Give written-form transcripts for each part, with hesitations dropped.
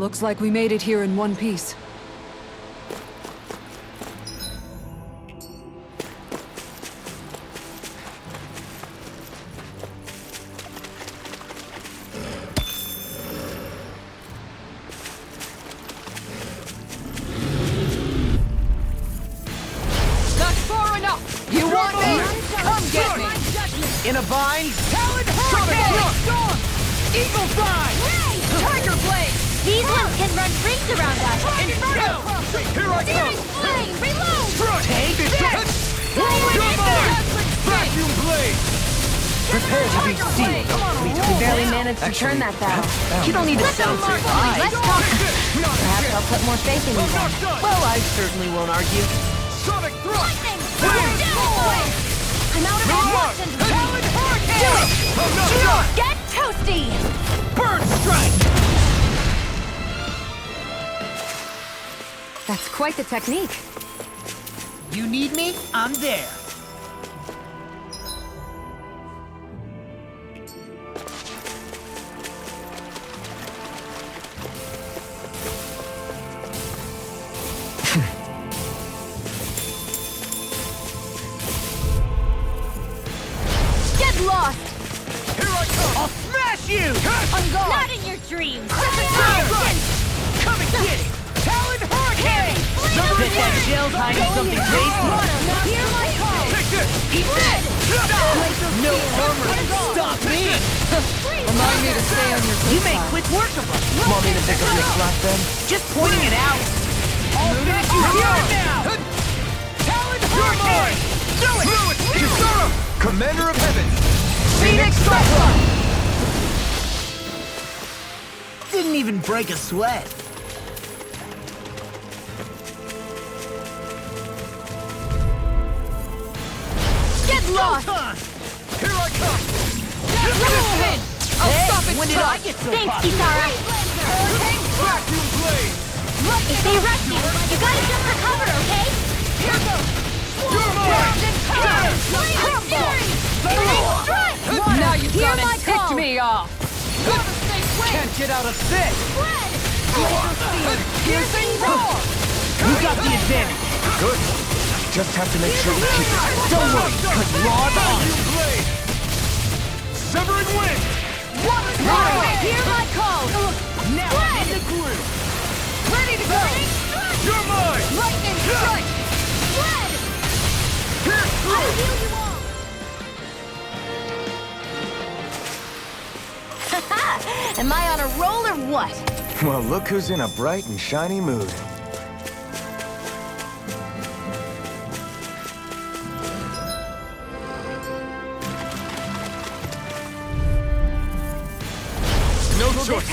Looks like we made it here in one piece. In a vine? Talon Hurricane! Storm! Eagle Fly! Tiger Blade! These ones can run rings around us! Inferno! Here I come! Flame! Reload! Take this! Vacuum Blade! Prepare to be sealed. We barely managed to turn that battle. You don't need to sound surprised. Let's talk! Perhaps I'll put more faith in you then. Well, I certainly won't argue. Sonic Thrust! I'm out of ammo! Talon Hurricane! Do it! Get toasty! Bird Strike! That's quite the technique. You need me? I'm there. Lost! Here I come! I'll smash you! On guard! Not in your dreams! Come and get it! Talon Hurricane! Bet that shell's hiding something tasty! Hear my call! Take this! Eat that! No armor can stop me! Remind me to stay on your good You make side. quick work of us! Want me to pick up your slot then? Just pointing it out! I'll finish you here now! Talon Hurricane! Do it! Kisara! Commander of Heaven! Phoenix Cyclone! Didn't even break a sweat. Get lost! Here I come! I'll stop it! When did I get so Thanks, popular? Kisara! Vacuum Blade! If they rush you, you gotta jump for cover, okay? Here goes! You're mine! Now you've Hear gone my and ticked call. me off. Can't get out of this! Piercing roar! You got the advantage! Good. Just have to make sure we keep it. Don't worry, because Raw's on it! Severing wind! Hear my call! Now I'm in the groove! Ready to go! You're mine! Lightning strike! Red! Pierce I'll through! heal you all! Am I on a roll or what? Well, look who's in a bright and shiny mood. No choice!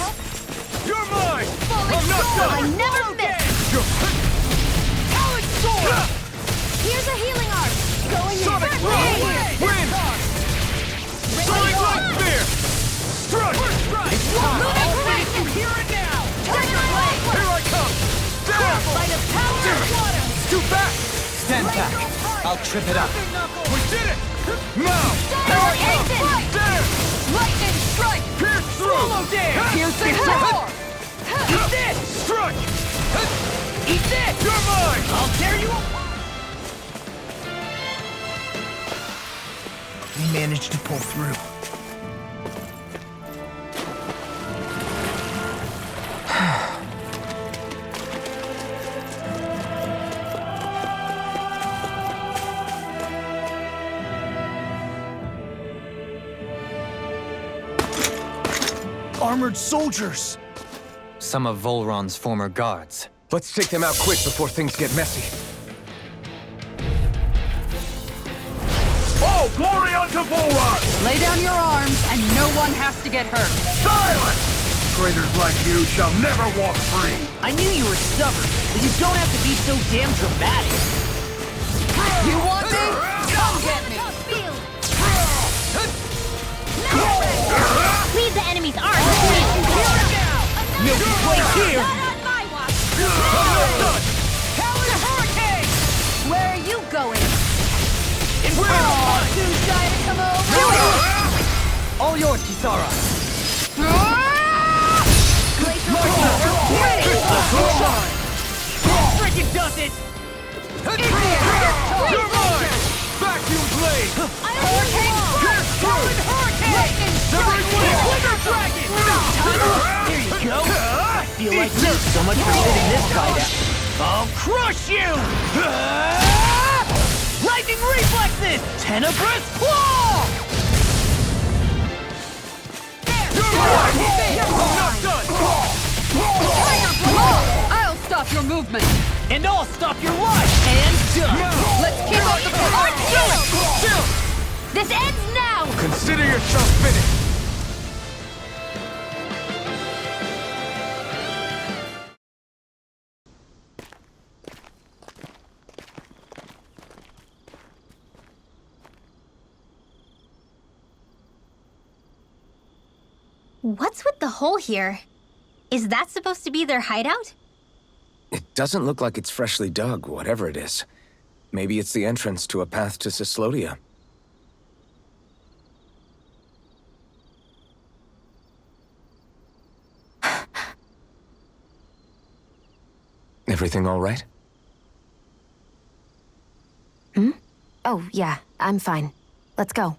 You're mine! I'm not done! I never miss! Talon Sword! Here's a healing art! Going in! Sonic Right. Wind! Sonic Light Spear! Strike! It's time! I'll face you here and now! Here I come! Down! Light of power! Water! Too back! Stand back. I'll trip it up. We did it! Now! Here I come! There! Lightning strike! Pierce through! Swallow dance! Piercing roar! Eat this! Strike! Eat this! You're mine! I'll tear you apart! We managed to pull through. Armored soldiers! Some of Volron's former guards. Let's take them out quick before things get messy. Oh, glory unto Volron! Lay down your arms, and no one has to get hurt. Silence! Traitors like you shall never walk free! I knew you were stubborn, but you don't have to be so damn dramatic. You want me? Come get me! Leave the enemy's arms! No place here! Talon Hurricane! Where are you going? Inferno Punch! Too shy to come over? All yours, Kisara! Glacial Roar! Frickin' does it! You're mine! Vacuum blade! Solid hurricane! Severing wing! Wither dragon! Here you go. I feel like so much for sitting this fight out. I'll crush you! Lightning reflexes! Tenebrous claw! You're mine! I'm not done! I'll stop your movement. And I'll stop your life! And done! Let's keep up the pace. This ends now! Consider yourself finished! What's with the hole here? Is that supposed to be their hideout? It doesn't look like it's freshly dug, whatever it is. Maybe it's the entrance to a path to Cyslodia. Everything all right? Oh, yeah, I'm fine. Let's go.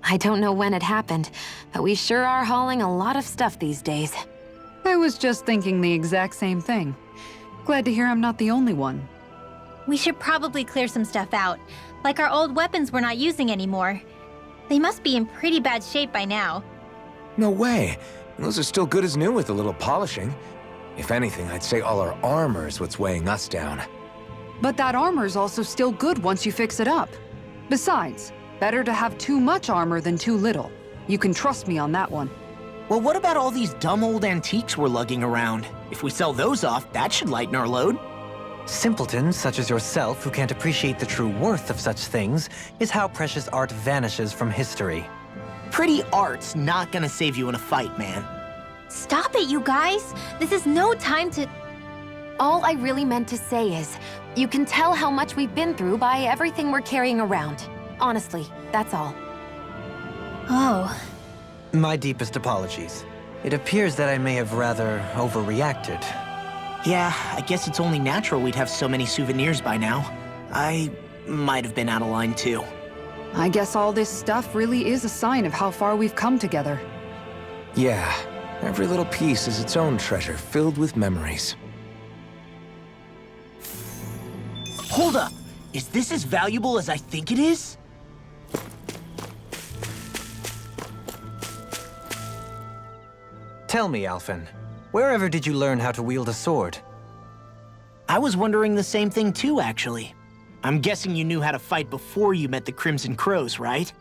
I don't know when it happened, but we sure are hauling a lot of stuff these days. I was just thinking the exact same thing. Glad to hear I'm not the only one. We should probably clear some stuff out, like our old weapons we're not using anymore. They must be in pretty bad shape by now. No way. Those are still good as new with a little polishing. If anything, I'd say all our armor is what's weighing us down. But that armor's also still good once you fix it up. Besides, better to have too much armor than too little. You can trust me on that one. Well, what about all these dumb old antiques we're lugging around? If we sell those off, that should lighten our load. Simpletons such as yourself who can't appreciate the true worth of such things is how precious art vanishes from history. Pretty art's not gonna save you in a fight, man. Stop it, you guys! This is no time to... All I really meant to say is, you can tell how much we've been through by everything we're carrying around. Honestly, that's all. Oh. My deepest apologies. It appears that I may have rather overreacted. Yeah, I guess it's only natural we'd have so many souvenirs by now. I might have been out of line too. I guess all this stuff really is a sign of how far we've come together. Yeah, every little piece is its own treasure filled with memories. Hold up! Is this as valuable as I think it is? Tell me, Alphen, wherever did you learn how to wield a sword? I was wondering the same thing too, actually. I'm guessing you knew how to fight before you met the Crimson Crows, right?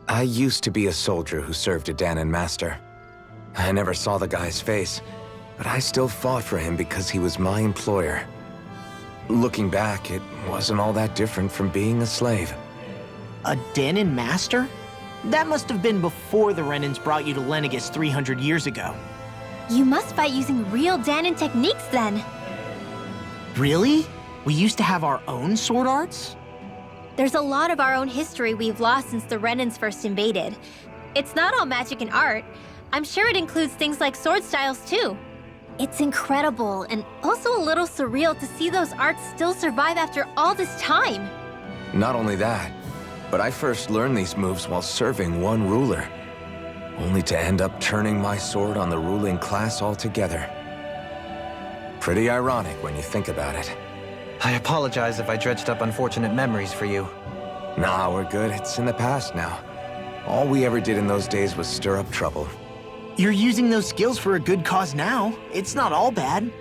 I used to be a soldier who served a Danon master. I never saw the guy's face, but I still fought for him because he was my employer. Looking back, it wasn't all that different from being a slave. A Danon master? That must have been before the Renans brought you to Lenegis 300 years ago. You must fight using real Danon techniques then. Really? We used to have our own sword arts? There's a lot of our own history we've lost since the Renans first invaded. It's not all magic and art. I'm sure it includes things like sword styles too. It's incredible and also a little surreal to see those arts still survive after all this time. Not only that, but I first learned these moves while serving one ruler, only to end up turning my sword on the ruling class altogether. Pretty ironic when you think about it. I apologize if I dredged up unfortunate memories for you. Nah, we're good. It's in the past now. All we ever did in those days was stir up trouble. You're using those skills for a good cause now. It's not all bad.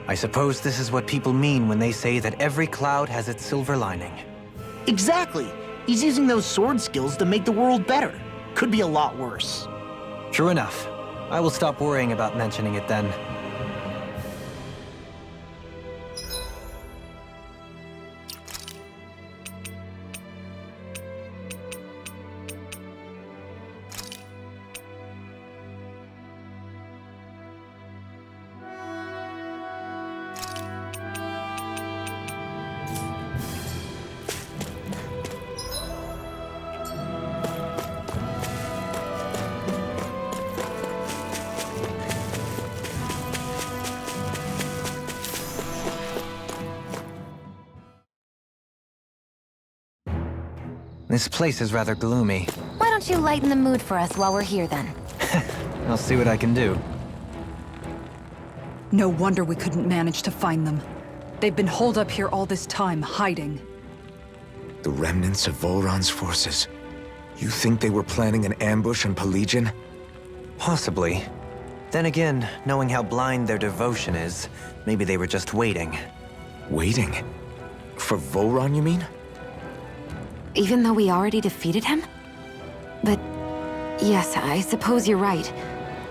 I suppose this is what people mean when they say that every cloud has its silver lining. Exactly. He's using those sword skills to make the world better. Could be a lot worse. True enough. I will stop worrying about mentioning it then. This place is rather gloomy. Why don't you lighten the mood for us while we're here, then? I'll see what I can do. No wonder we couldn't manage to find them. They've been holed up here all this time, hiding. The remnants of Volron's forces. You think they were planning an ambush on Pelagian? Possibly. Then again, knowing how blind their devotion is, maybe they were just waiting. Waiting? For Volron, you mean? Even though we already defeated him? But yes, I suppose you're right.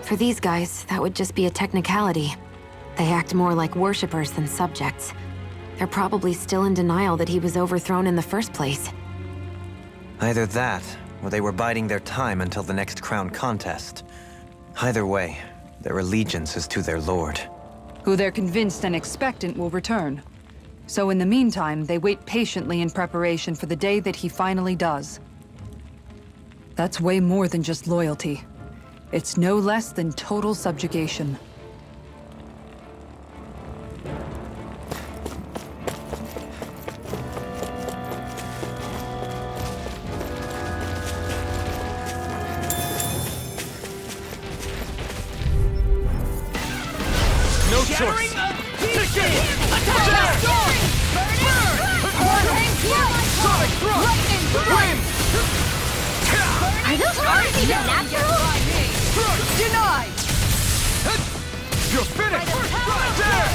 For these guys, that would just be a technicality. They act more like worshippers than subjects. They're probably still in denial that he was overthrown in the first place. Either that, or they were biding their time until the next crown contest. Either way, their allegiance is to their lord. Who they're convinced and expectant will return. So in the meantime, they wait patiently in preparation for the day that he finally does. That's way more than just loyalty. It's no less than total subjugation. No choice. Attack! Sonic thrust! Win! Are those arms even natural? Denied! You're finished! There!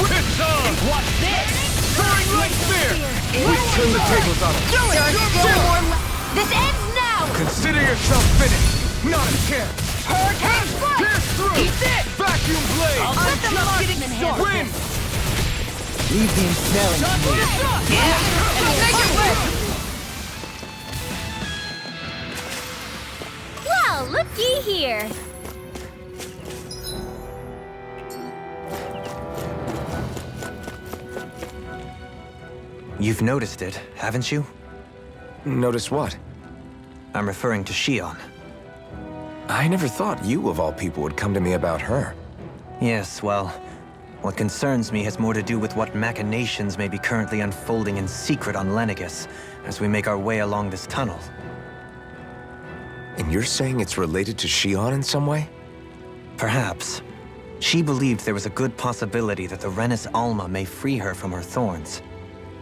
It's on! Watch this! Soaring light spear! We turn the tables on him! Do it! This ends now! Consider yourself finished! Not a chance! Hurricane strike! Pierce through! Eat this! Vacuum blade! I'm just getting started. Win! Leave the ensnaring to me. Make it win! Well, looky here. You've noticed it, haven't you? Notice what? I'm referring to Shion. I never thought you, of all people, would come to me about her. Yes, well, what concerns me has more to do with what machinations may be currently unfolding in secret on Lenegis as we make our way along this tunnel. And you're saying it's related to Shion in some way? Perhaps. She believed there was a good possibility that the Renis Alma may free her from her thorns.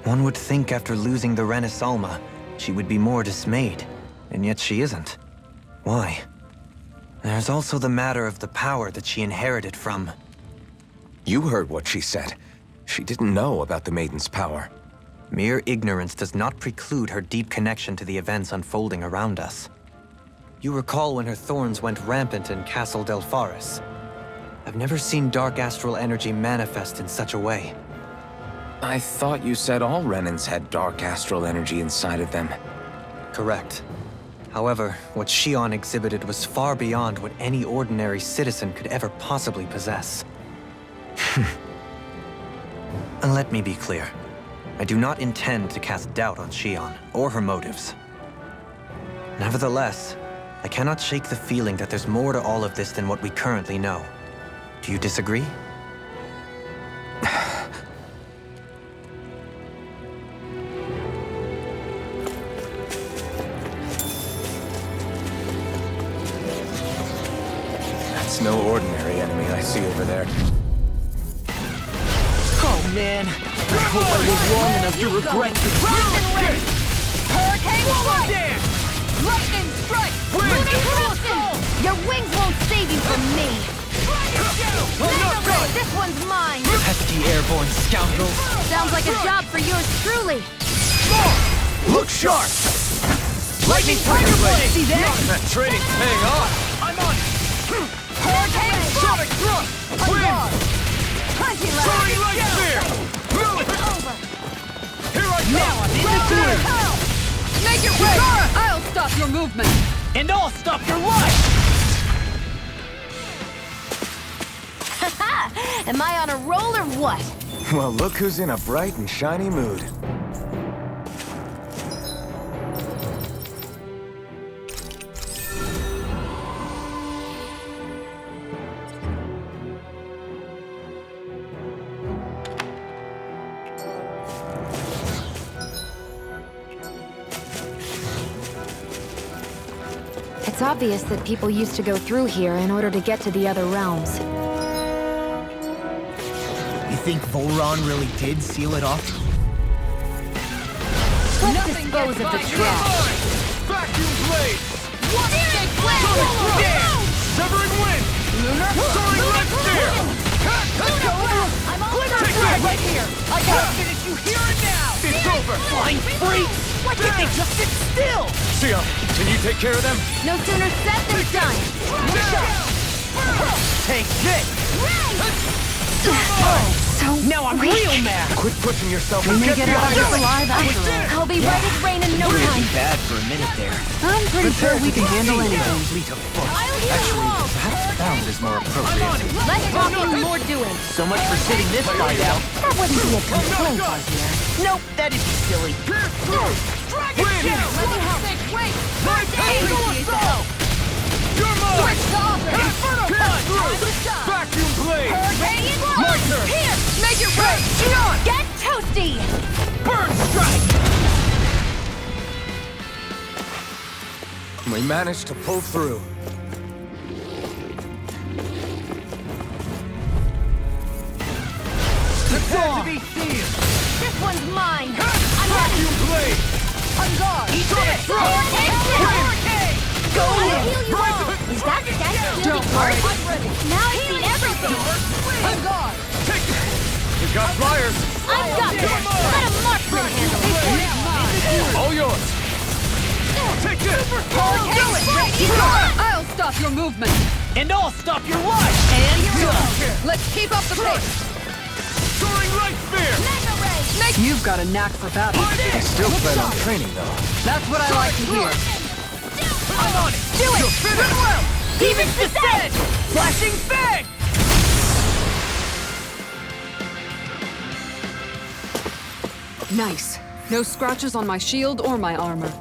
One would think after losing the Renis Alma, she would be more dismayed, and yet she isn't. Why? There's also the matter of the power that she inherited from... You heard what she said. She didn't know about the Maiden's power. Mere ignorance does not preclude her deep connection to the events unfolding around us. You recall when her thorns went rampant in Castle Delpharis. I've never seen dark astral energy manifest in such a way. I thought you said all Renans had dark astral energy inside of them. Correct. However, what Shion exhibited was far beyond what any ordinary citizen could ever possibly possess. And let me be clear. I do not intend to cast doubt on Shion, or her motives. Nevertheless, I cannot shake the feeling that there's more to all of this than what we currently know. Do you disagree? That's no ordinary enemy I see over there. Oh man, I hope I was wrong enough to regret this. Hurricane strike! Lightning strike! Lunar corruption! Your wings won't save you from me! Never! This one's mine! Pesky airborne scoundrels! Sounds like a job for yours truly! Look sharp! Lightning tiger blade! See that? That training's paying off! I'm on! Hurricane Sonic strike! thrust! On Win! guard! Plenty left! Soaring light spear! Move! It's over! Here I come! Now I'm in the groove! Make it wait! I'll stop your movement! And I'll stop your life! Am I on a roll or what? Well, look who's in a bright and shiny mood. It's obvious that people used to go through here in order to get to the other realms. You think Volron really did seal it off? Let's dispose of the trash. Vacuum blade! Big blade! Severing wind! Soaring red spear! I'm all Take that! right here! I gotta finish you here and now! It's over! Flying freaks! Why can't they just sit still? Sia, can you take care of them? No sooner said than done! Take this! So Now I'm real mad! Quit pushing yourself We and may get get out behind of this us! alive after all. I'll be right as rain in no time! Bad for a minute there. I'm pretty sure we can handle anything. Fleet of foot. I'll heal you all! Perhaps bound is more appropriate. Less talking, more doing! So much for sitting this guy out. That wouldn't be a complaint, Oh, Nope, that'd be silly. Let me help! Wait! Appreciate the help! You're mine! Switch off! Inferno punch! Vacuum blade! Hurricane My turn! Here! Make it rain! Gion! Get toasty! Burn strike! We managed to pull through. Prepare to be seen! This one's mine! Vacuum blade! On guard! Sonic thrust! Hurricane! Go I'll heal you all! Is that dead? Don't worry. Now I've seen everything! On guard! Take it! We got flyers! I've got this! Let a marksman handle it! All yours! Take this! Do it! I'll stop your movement. And I'll stop your life! And Let's keep up the pace. Soaring light spear! Mega ray! You've got a knack for battle. I still plan on training, though. That's what I like to hear. I'm on it! Do it! Goodwill! Demons descend! Flashing fang! Nice. No scratches on my shield or my armor.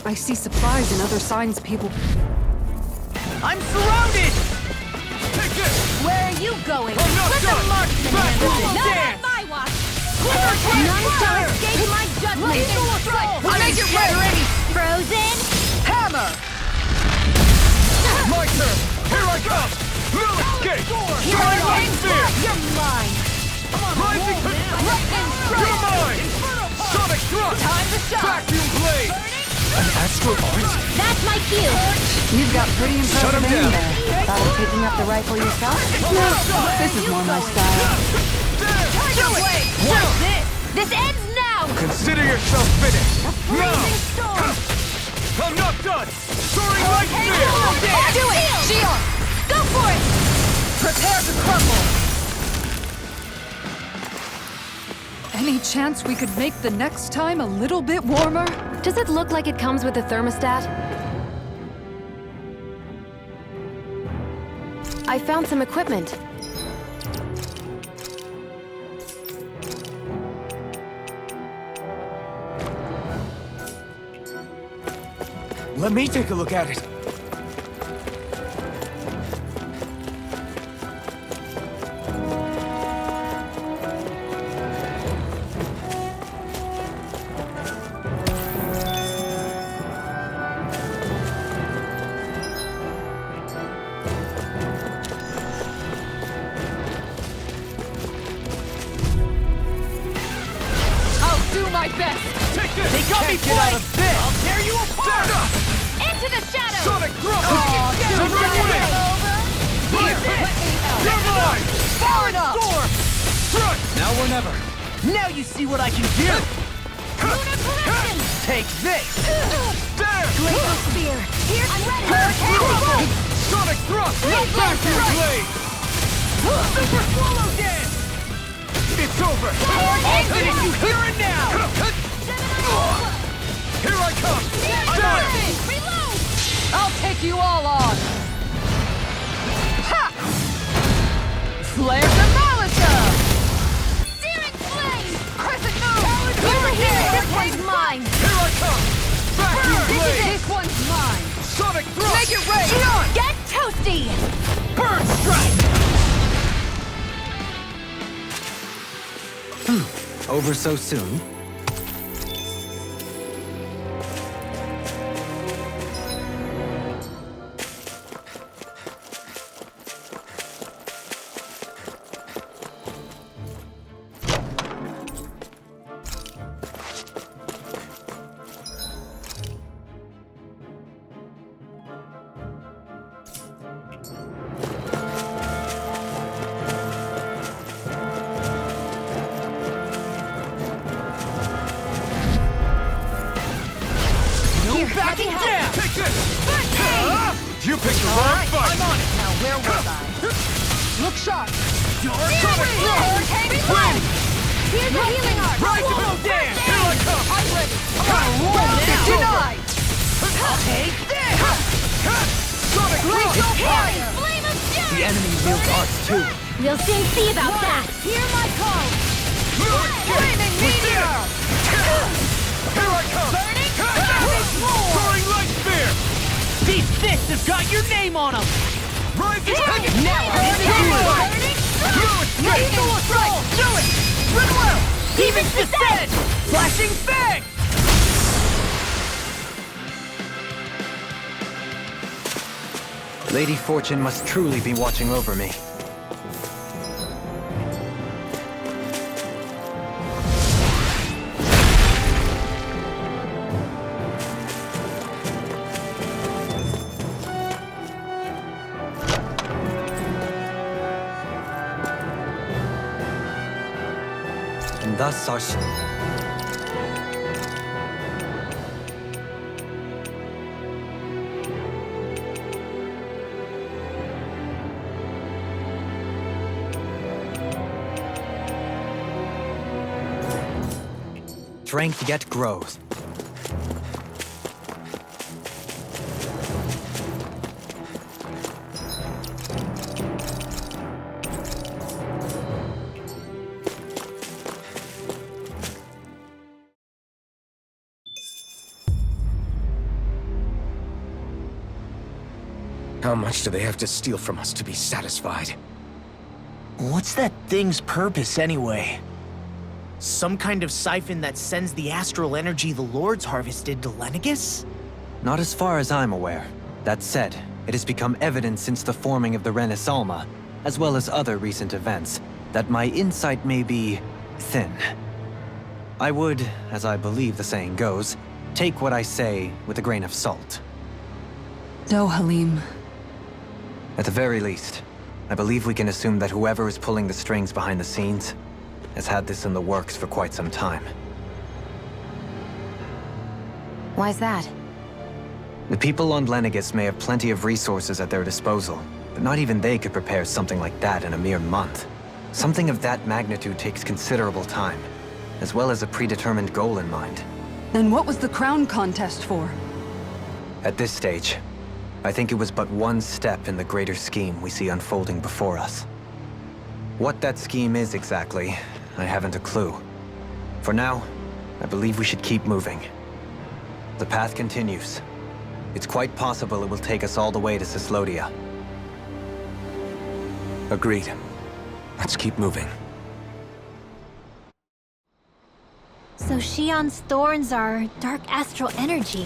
I see supplies and other signs people... I'm surrounded! Take this! Where are you going? I'm not Let the done! marksman Back handle roll it! Not dance! on my watch! None shall escape my judgment! Make it ready! Frozen! Hammer! My turn! Here I come! No escape! Here Soaring I light am! spear! You're mine! Rising Lightning You're strike! mine! Sonic thrust! Time to shine! Vacuum blade! An astral art? That's my cue. You've got pretty Shut impressive him aim down. there. Thought of picking up the rifle yourself? No, this is more my style. Do it! What's this? This ends now! Consider yourself finished! Freezing storm! I'm not done! Soaring light spear! Do it! Gion! Go for it! Prepare to crumble! Any chance we could make the next time a little bit warmer? Does it look like it comes with a thermostat? I found some equipment. Let me take a look at it. I'll do my best! Take this! They got me Can't get out of bed! I'll tear you apart! Into the shadows! Sonic thrust! You're You're mine! Far enough! Storm! Strike! Now or never! Now you see what I can do! Take this! There! Glacial spear! Here's ready! Hurricane! Sonic thrust! Vacuum blade! Super swallow dance! It's over! I'll finish you here and now! Here I come! There! Reload! I'll take you all on! Ha! Flare the Molotov! Searing flame! Crescent move! Over here! This one's mine! Here I come! Vacuum blade! This one's mine! Sonic thrust! Make it rain! Get Over so soon? Backing down! Take this! You picked the wrong fight! I'm on it. Now, where was I? Look sharp. Win! Here's the healing art. Rise to go down! Here I come! I'm ready. Denied. Take this! Sonic Glacial Rush! fire. Flame of fury! The enemy wields arts too. We'll soon see about that. Hear my call. Flaming meteor! Here I come! Soaring light spear! These fists have got your name on them! Rising Now, Fluid strike. Do it! Run well! Demon's Descent! Flashing Fang! Lady Fortune must truly be watching over me. And thus our... Strength yet grows. How much do they have to steal from us to be satisfied? What's that thing's purpose, anyway? Some kind of siphon that sends the astral energy the Lords harvested to Lenegus? Not as far as I'm aware. That said, it has become evident since the forming of the Renis Alma, as well as other recent events, that my insight may be thin. I would, as I believe the saying goes, take what I say with a grain of salt. Halim. At the very least, I believe we can assume that whoever is pulling the strings behind the scenes has had this in the works for quite some time. Why's that? The people on Lenegus may have plenty of resources at their disposal, but not even they could prepare something like that in a mere month. Something of that magnitude takes considerable time, as well as a predetermined goal in mind. Then what was the crown contest for? At this stage, I think it was but one step in the greater scheme we see unfolding before us. What that scheme is exactly, I haven't a clue. For now, I believe we should keep moving. The path continues. It's quite possible it will take us all the way to Cyslodia. Agreed. Let's keep moving. So Shion's thorns are dark astral energy.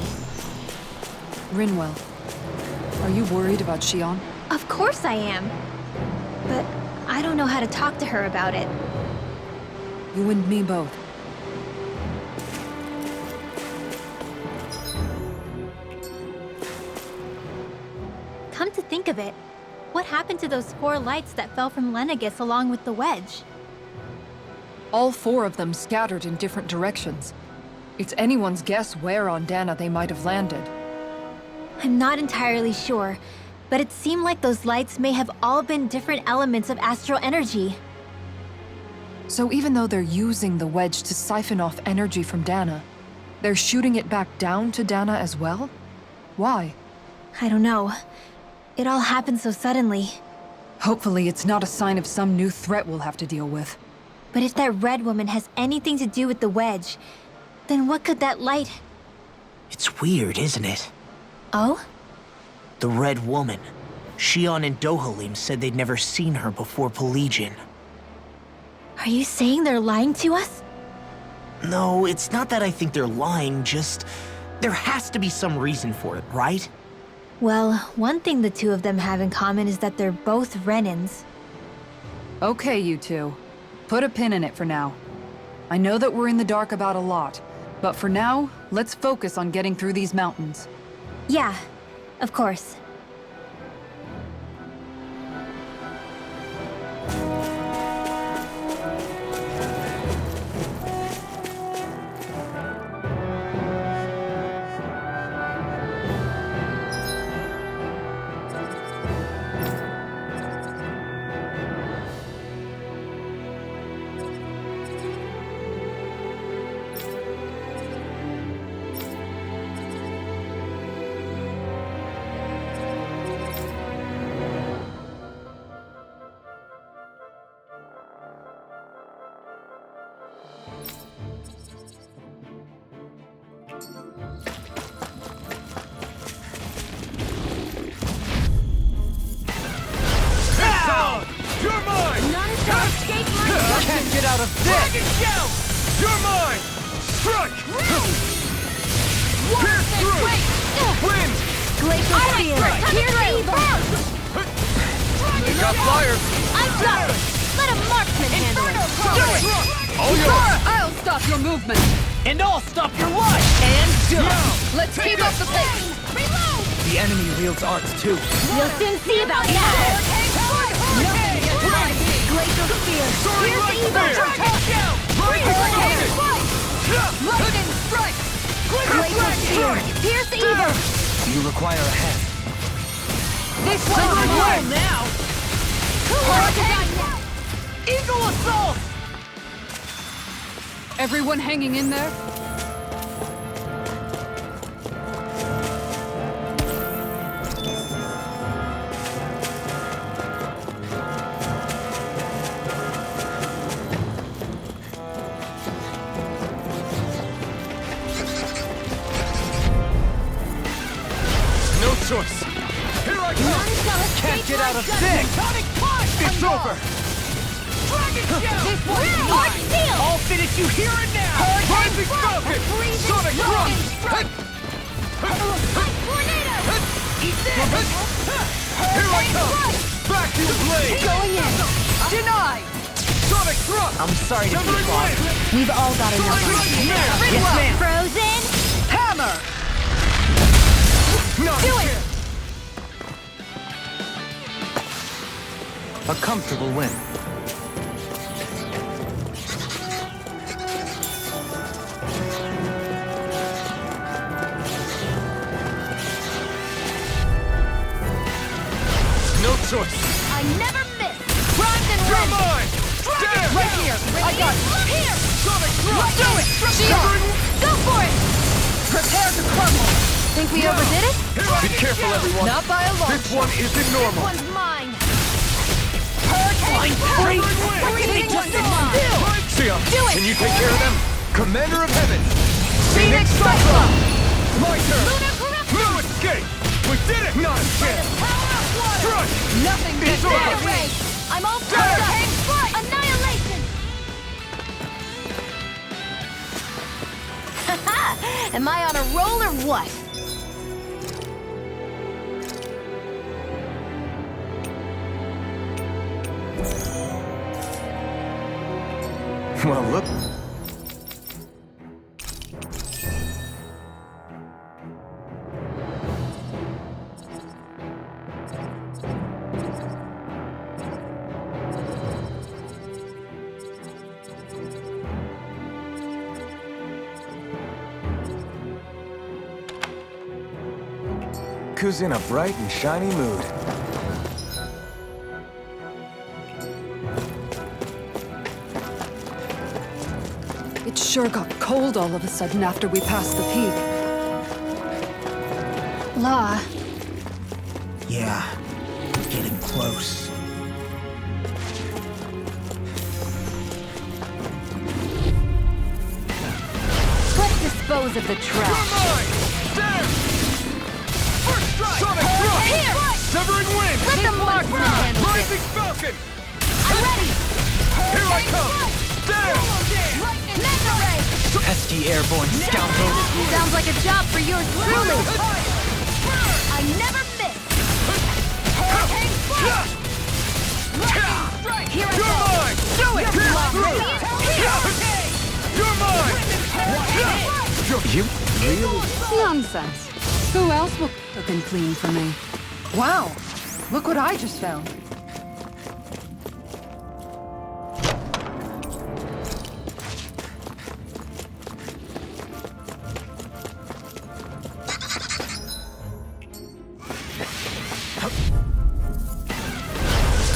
Rinwell, are you worried about Shion? Of course I am. But I don't know how to talk to her about it. You and me both. Come to think of it, what happened to those 4 lights that fell from Lenegus along with the wedge? All 4 of them scattered in different directions. It's anyone's guess where on Dana they might have landed. I'm not entirely sure, but it seemed like those lights may have all been different elements of astral energy. So even though they're using the wedge to siphon off energy from Dana, they're shooting it back down to Dana as well? Why? I don't know. It all happened so suddenly. Hopefully it's not a sign of some new threat we'll have to deal with. But if that red woman has anything to do with the wedge, then what could that light... It's weird, isn't it? Oh? The Red Woman. Shion and Dohalim said they'd never seen her before Pelagian. Are you saying they're lying to us? No, it's not that I think they're lying, just... there has to be some reason for it, right? Well, one thing the two of them have in common is that they're both Renans. Okay, you two. Put a pin in it for now. I know that we're in the dark about a lot, but for now, let's focus on getting through these mountains. Yeah, of course. You're mine! None shall escape my Can't get out of this! Dragon Shout! You're mine! Strike! Pierce through! Wind! Glacial Spear! Here's evil! You got fire! I've got it! Let a marksman handle it! Do it! All yours! I'll stop your movement! And I'll stop your life! And Let's keep up the pace! Reload! the enemy wields arts too. You'll soon see about that! Glacial Spear! Here's evil! Lightning strike! Glacial Spear! Here's evil! You require a hand. This one's mine! now! Who wants to die now? Eagle assault! Everyone hanging in there? No choice. Here I come. None shall escape Can't get my out of judgment. this. It's over. Dragon Shout. This one's mine! Steel! I'll finish you here and now! Rising Falcon. Sonic Rush. Tornado! Eat this! Here I come. Back to the blade. Going in! Denied! Sonic Thrust. I'm sorry to be Severing wrong. Wind. We've all got enough Sonic on Snare. Yes, ma'am! Frozen! Hammer! Not Do a it. chance. A comfortable win. No choice. I never miss! Primed and You're ready! mine. Stand. Right here! I got it! Here! Sonic Thrust. Do it! Severing Wind. Go for it! Prepare to crumble! Think we overdid it? Here I Be careful, everyone. Not by a long This one isn't normal. One's mine! Flying free! Everything Just one's mine! Sia, Do it. can you take care of them? Commander of Heaven. Phoenix Cyclone! My turn. Lunar Corruption! No escape. We did it. Not a chance. Power of water! Strike. Nothing It's gets over. out of me! I'm all Damn. fired up! Annihilation! Am I on a roll or what? Well, look. Ku's in a bright and shiny mood. It sure got cold all of a sudden after we passed the peak. Law, Yeah, we're getting close. Let's dispose of the You're trash. mine. Stand. First strike. Sonic Thrust. Here. Severing Wind. Let the marksman handle it. Rising Falcon. I'm ready! Here I come. Pesky airborne scoundrel! Sounds like a job for yours truly. I never miss. Hurricane strike. Lightning strike. Here I go. Mine! Do it! You're mine! You really? Nonsense. Who else will cook and clean for me? Wow, look what I just found.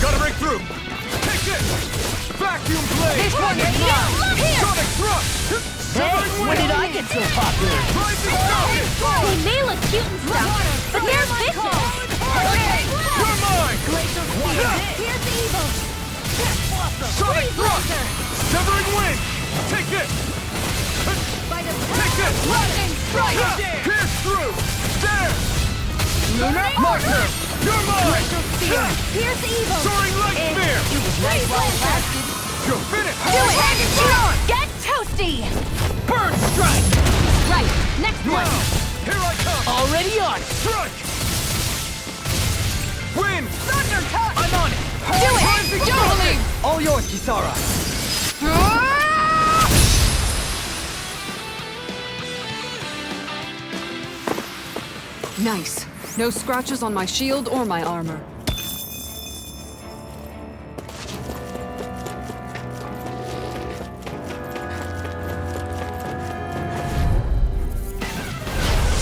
Gotta break through! Take this! Vacuum blade! This one is mine. Here. Sonic thrust! Severing When wind! did I get so popular? Rising sun! They may look cute and stuff, but they're vicious. You're mine! Glacial spear. Here's the evil. Sonic thrust! Severing wind! Take this! Take this! Lightning strike. Pierce through! There! Lunar Marker! You're mine! Glacial spear. Here's the evil. Soaring light spear! It was nice while it lasted. You're finished! Do it! Get toasty! Burn strike! Right, next one. Now! Here I come! Already on. Strike! Wind! Thunder touch! I'm on it. Do it! Juggling! All yours, Kisara! Nice. No scratches on my shield or my armor.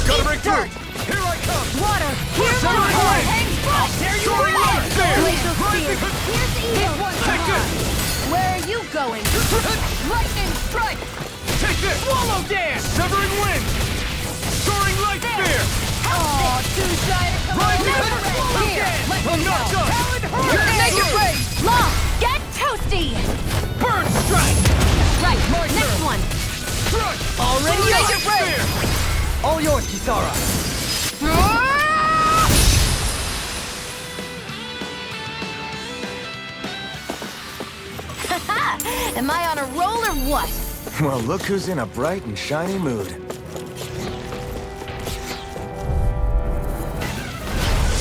Gotta break through! Here I come! Water! Here's the Soaring water! wind! Hang strike! There you are! Glacial spear! Rising- Here's the evil! Take this! Where are you going? Lightning strike! Take this! Swallow dance. Severing wind! Soaring light spear! Oh, too shy to come Rising- over! Here, let I'm me not know. done! Make it rain! Long, get toasty! Burn strike! Right, next one! Strike! Already Soaring make light it rain! spear! All yours, Kisara! Am I on a roll or what? Well, look who's in a bright and shiny mood.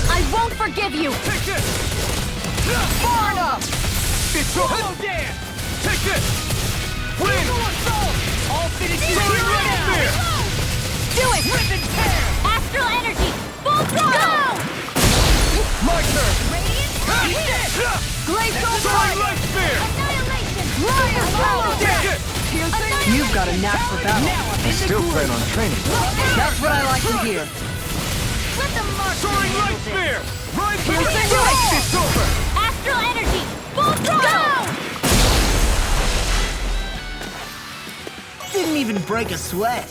I won't forgive you! Take this! Far enough! It's all dance! Take this! Wind! All finished Soaring here light now. spear! Do it! Rip and tear. Astral energy, full throttle! My turn! Radiant! Glacial Soaring fire! light spear! Annihilation! Liar power! Take it! You've got a knack for battle. I still plan on training. That's what I like to hear. Let the mark Soaring light spear! Rising Here's the strike! roll. It's over! Astral energy, full throttle! Didn't even break a sweat.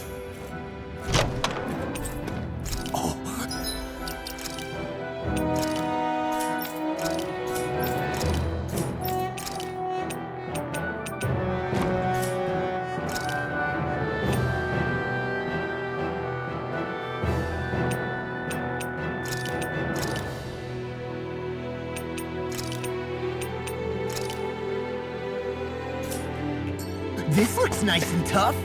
This looks nice and tough.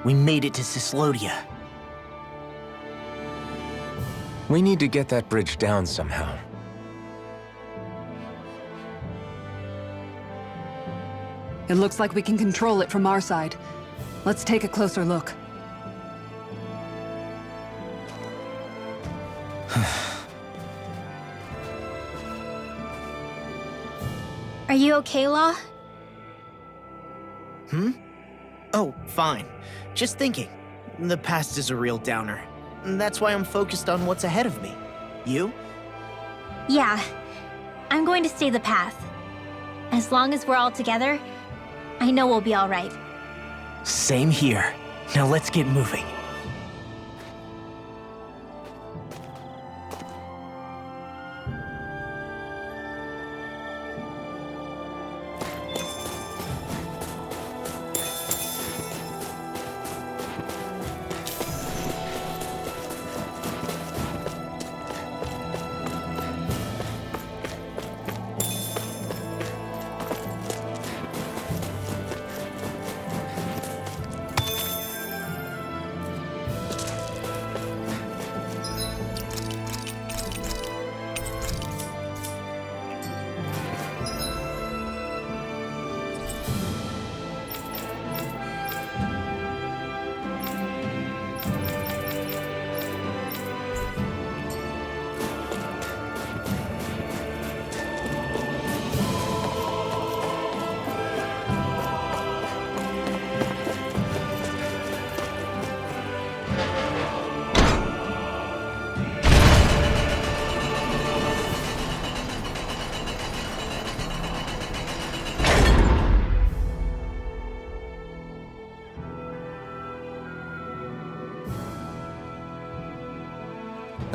We made it to Cislodia. We need to get that bridge down somehow. It looks like we can control it from our side. Let's take a closer look. Are you okay, Law? Oh, fine. Just thinking. The past is a real downer. That's why I'm focused on what's ahead of me. You? Yeah. I'm going to stay the path. As long as we're all together, I know we'll be all right. Same here. Now let's get moving.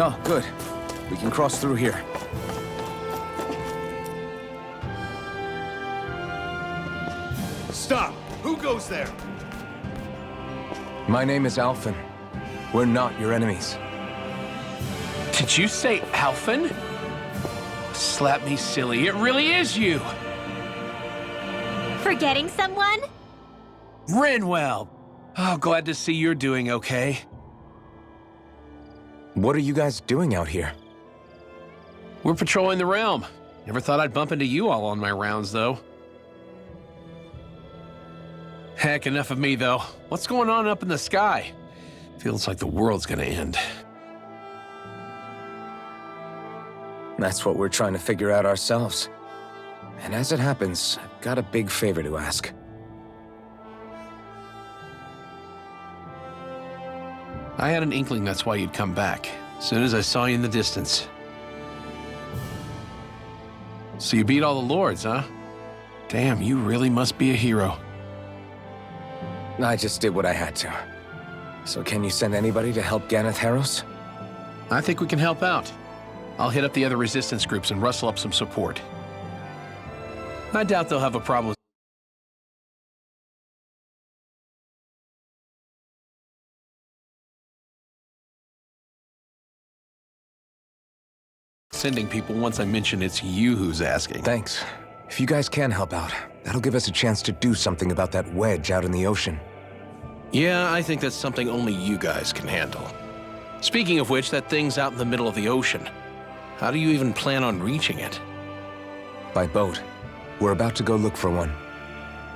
Oh, good. We can cross through here. Stop! Who goes there? My name is Alphen. We're not your enemies. Did you say Alphen? Slap me silly, it really is you! Forgetting someone? Rinwell! Oh, glad to see you're doing okay. What are you guys doing out here? We're patrolling the realm. Never thought I'd bump into you all on my rounds, though. Heck, enough of me, though. What's going on up in the sky? Feels like the world's gonna end. That's what we're trying to figure out ourselves. And as it happens, I've got a big favor to ask. I had an inkling that's why you'd come back, as soon as I saw you in the distance. So you beat all the lords, huh? Damn, you really must be a hero. I just did what I had to. So can you send anybody to help Ganeth Harros? I think we can help out. I'll hit up the other resistance groups and rustle up some support. I doubt they'll have a problem with sending people once I mention it's you who's asking. Thanks. If you guys can help out, that'll give us a chance to do something about that wedge out in the ocean. Yeah, I think that's something only you guys can handle. Speaking of which, that thing's out in the middle of the ocean. How do you even plan on reaching it? By boat. We're about to go look for one.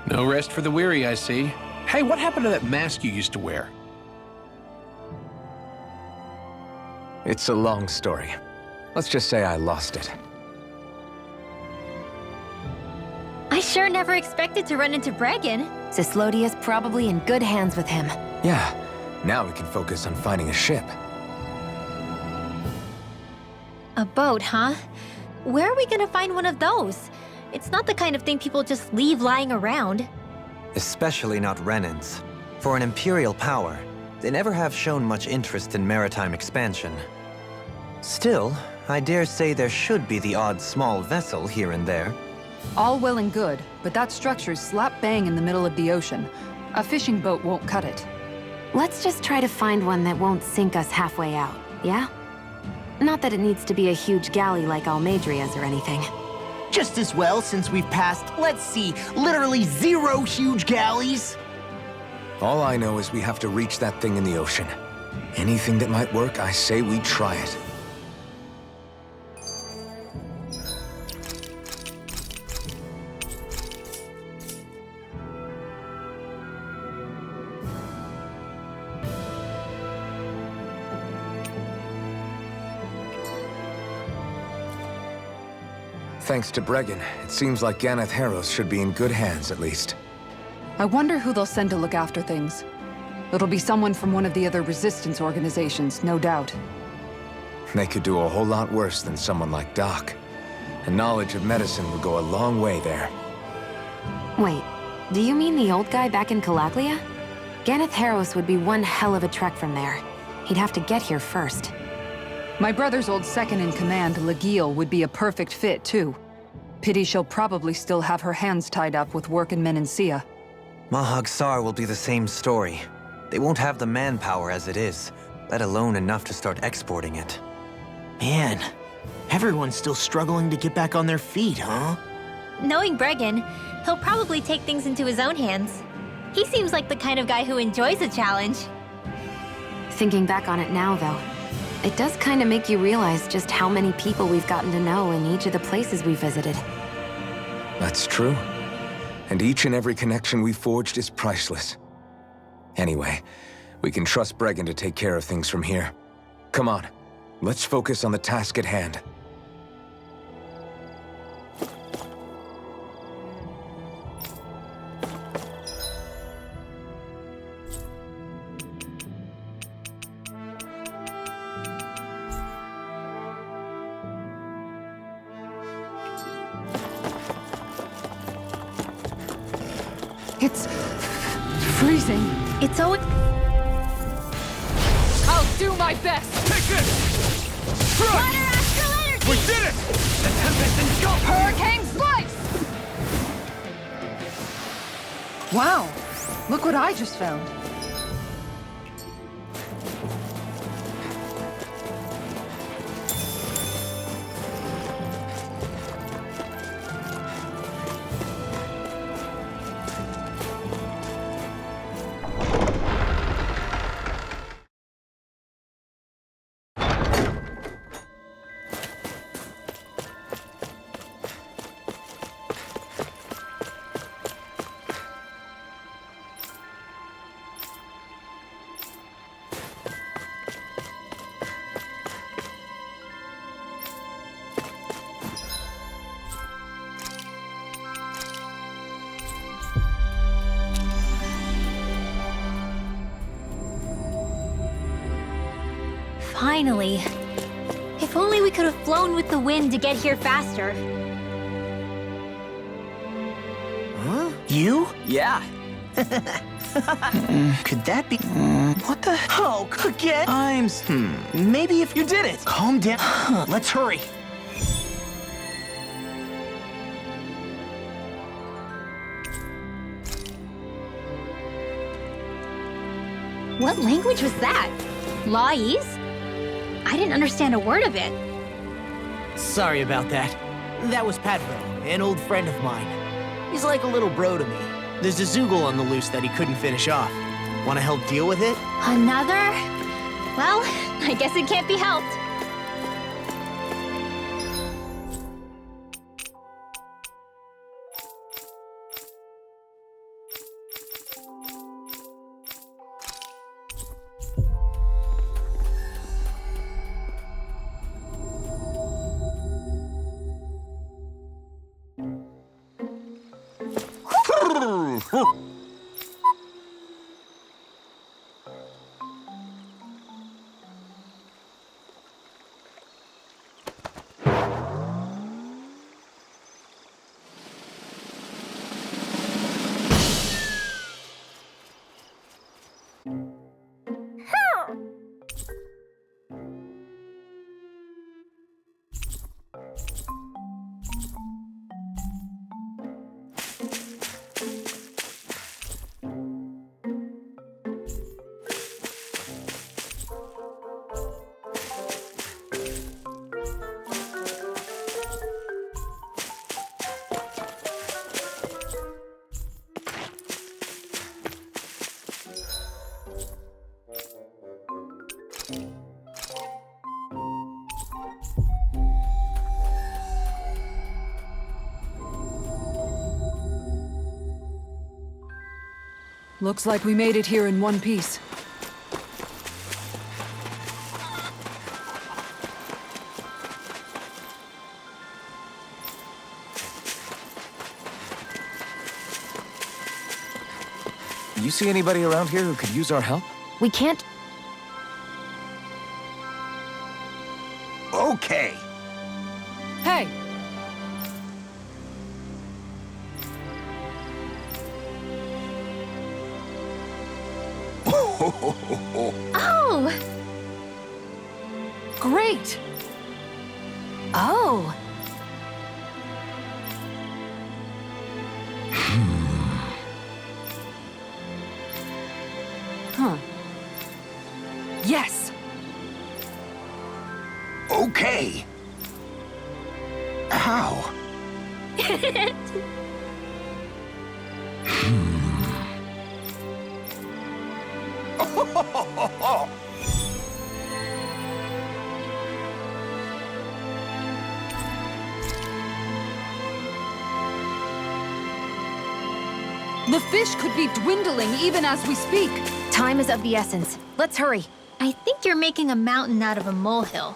No rest for the weary, I see. Hey, what happened to that mask you used to wear? It's a long story. Let's just say I lost it. I sure never expected to run into Bregan. Cislodia's probably in good hands with him. Yeah, now we can focus on finding a ship. A boat, huh? Where are we gonna find one of those? It's not the kind of thing people just leave lying around. Especially not Renans. For an Imperial power, they never have shown much interest in maritime expansion. Still, I dare say there should be the odd small vessel here and there. All well and good, but that structure's slap bang in the middle of the ocean. A fishing boat won't cut it. Let's just try to find one that won't sink us halfway out, yeah? Not that it needs to be a huge galley like Almadria's or anything. Just as well, since we've passed, let's see, literally 0 huge galleys. All I know is we have to reach that thing in the ocean. Anything that might work, I say we try it. Thanks to Bregan, it seems like Ganeth Harros should be in good hands, at least. I wonder who they'll send to look after things. It'll be someone from one of the other resistance organizations, no doubt. They could do a whole lot worse than someone like Doc. And knowledge of medicine would go a long way there. Wait, do you mean the old guy back in Calaglia? Ganeth Harros would be one hell of a trek from there. He'd have to get here first. My brother's old second-in-command, Legil, would be a perfect fit, too. Pity she'll probably still have her hands tied up with work in Menancia. Mahag Sar will be the same story. They won't have the manpower as it is, let alone enough to start exporting it. Man, everyone's still struggling to get back on their feet, huh? Knowing Bregan, he'll probably take things into his own hands. He seems like the kind of guy who enjoys a challenge. Thinking back on it now, though, it does kind of make you realize just how many people we've gotten to know in each of the places we visited. That's true. And each and every connection we forged is priceless. Anyway, we can trust Bregan to take care of things from here. Come on, let's focus on the task at hand. It's freezing. It's always... I'll do my best. Take this! Water astral energy! We did it! The Tempest engulfed! Hurricane slice! Wow, look what I just found. Finally. If only we could have flown with the wind to get here faster. Huh? You? Yeah. Could that be... What the... Oh, again? Maybe if you did it. Calm down. Let's hurry. What language was that? Lai's? I didn't understand a word of it. Sorry about that. That was Padro, an old friend of mine. He's like a little bro to me. There's a Zoogle on the loose that he couldn't finish off. Want to help deal with it? Another? Well, I guess it can't be helped. Looks like we made it here in one piece. You see anybody around here who could use our help? We can't... Okay. Hey! Oh! Great! Oh, Huh. Yes! Okay. How? The fish could be dwindling even as we speak. time is of the essence. Let's hurry. I think you're making a mountain out of a molehill.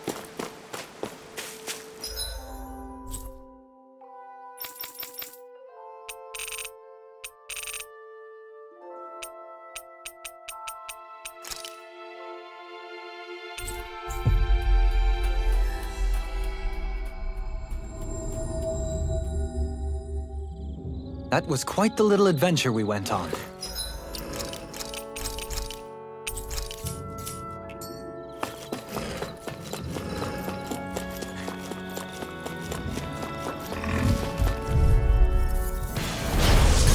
That was quite the little adventure we went on.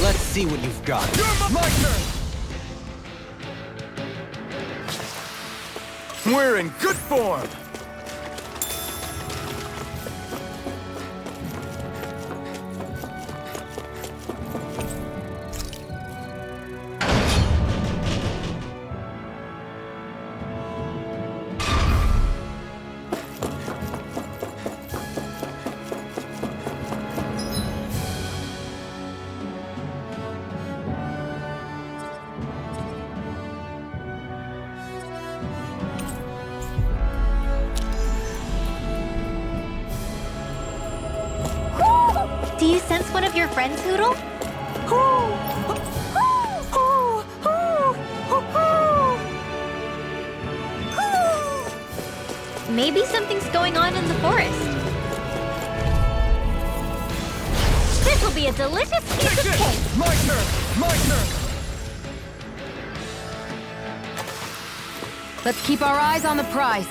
Let's see what you've got. My turn! We're in good form! Do you sense one of your friends, Hoodle? Maybe something's going on in the forest. This will be a delicious piece of cake! My turn! My turn! Let's keep our eyes on the prize.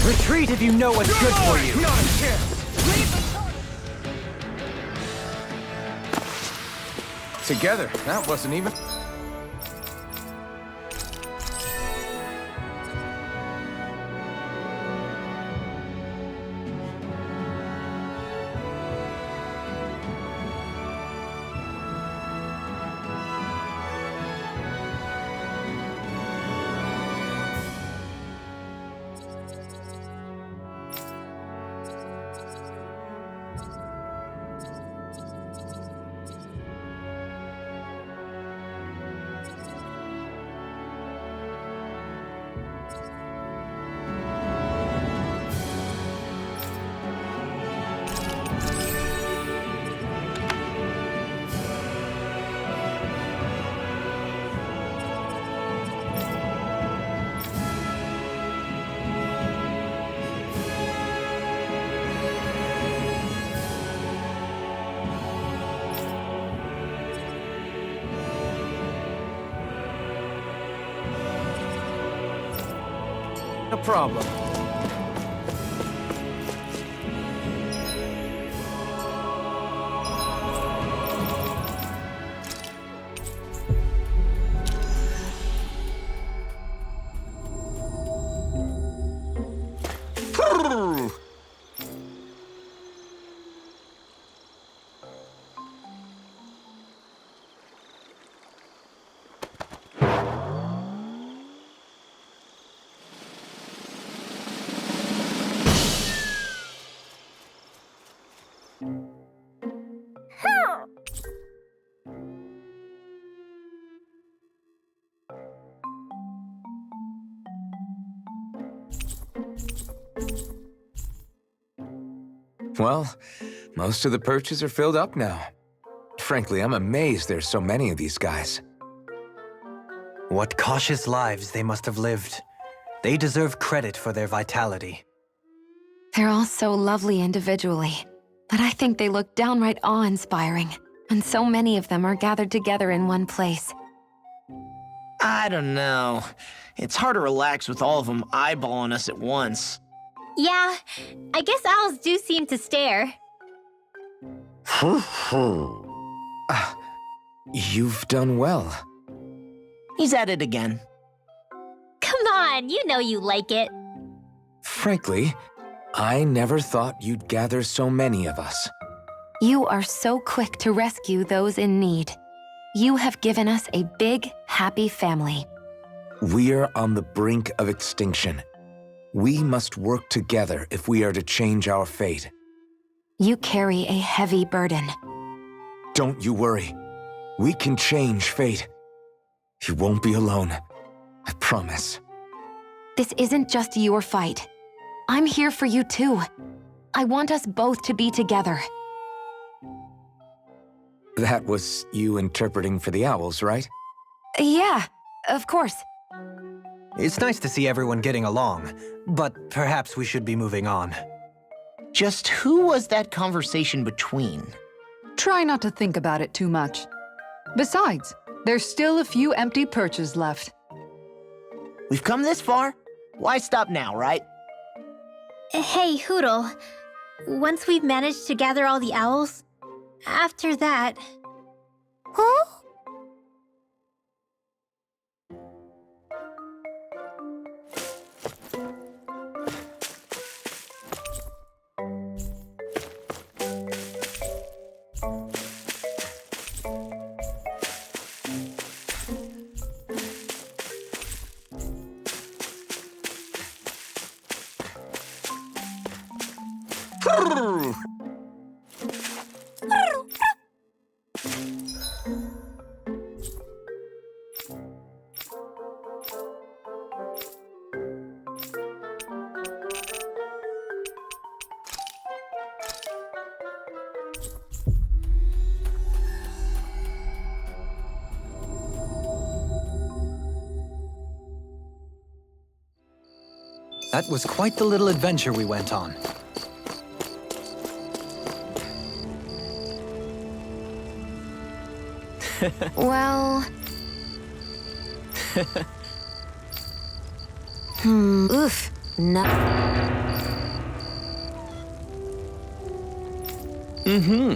Retreat if you know what's good for you. Not a chance! Together, that wasn't even... No problem. Well, most of the perches are filled up now. Frankly, I'm amazed there's so many of these guys. What cautious lives they must have lived. They deserve credit for their vitality. They're all so lovely individually, but I think they look downright awe-inspiring. And so many of them are gathered together in one place. I don't know. It's hard to relax with all of them eyeballing us at once. Yeah, I guess owls do seem to stare. You've done well. He's at it again. Come on, you know you like it. Frankly, I never thought you'd gather so many of us. You are so quick to rescue those in need. You have given us a big, happy family. We're on the brink of extinction. We must work together if we are to change our fate. You carry a heavy burden. Don't you worry. We can change fate. You won't be alone. I promise. This isn't just your fight. I'm here for you too. I want us both to be together. That was you interpreting for the owls, right? Yeah, of course. It's nice to see everyone getting along, but perhaps we should be moving on. Just who was that conversation between? Try not to think about it too much. Besides, there's still a few empty perches left. We've come this far. Why stop now, right? Hey, Hootle. Once we've managed to gather all the owls, after that... Huh? That was quite the little adventure we went on. Well... Oof. No. Mm-hmm.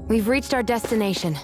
We've reached our destination.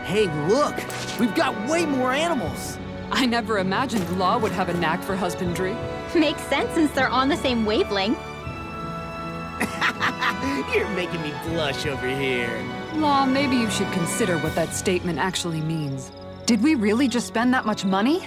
Hey, look! We've got way more animals! I never imagined Law would have a knack for husbandry. Makes sense since they're on the same wavelength. You're making me blush over here. Law, maybe you should consider what that statement actually means. Did we really just spend that much money?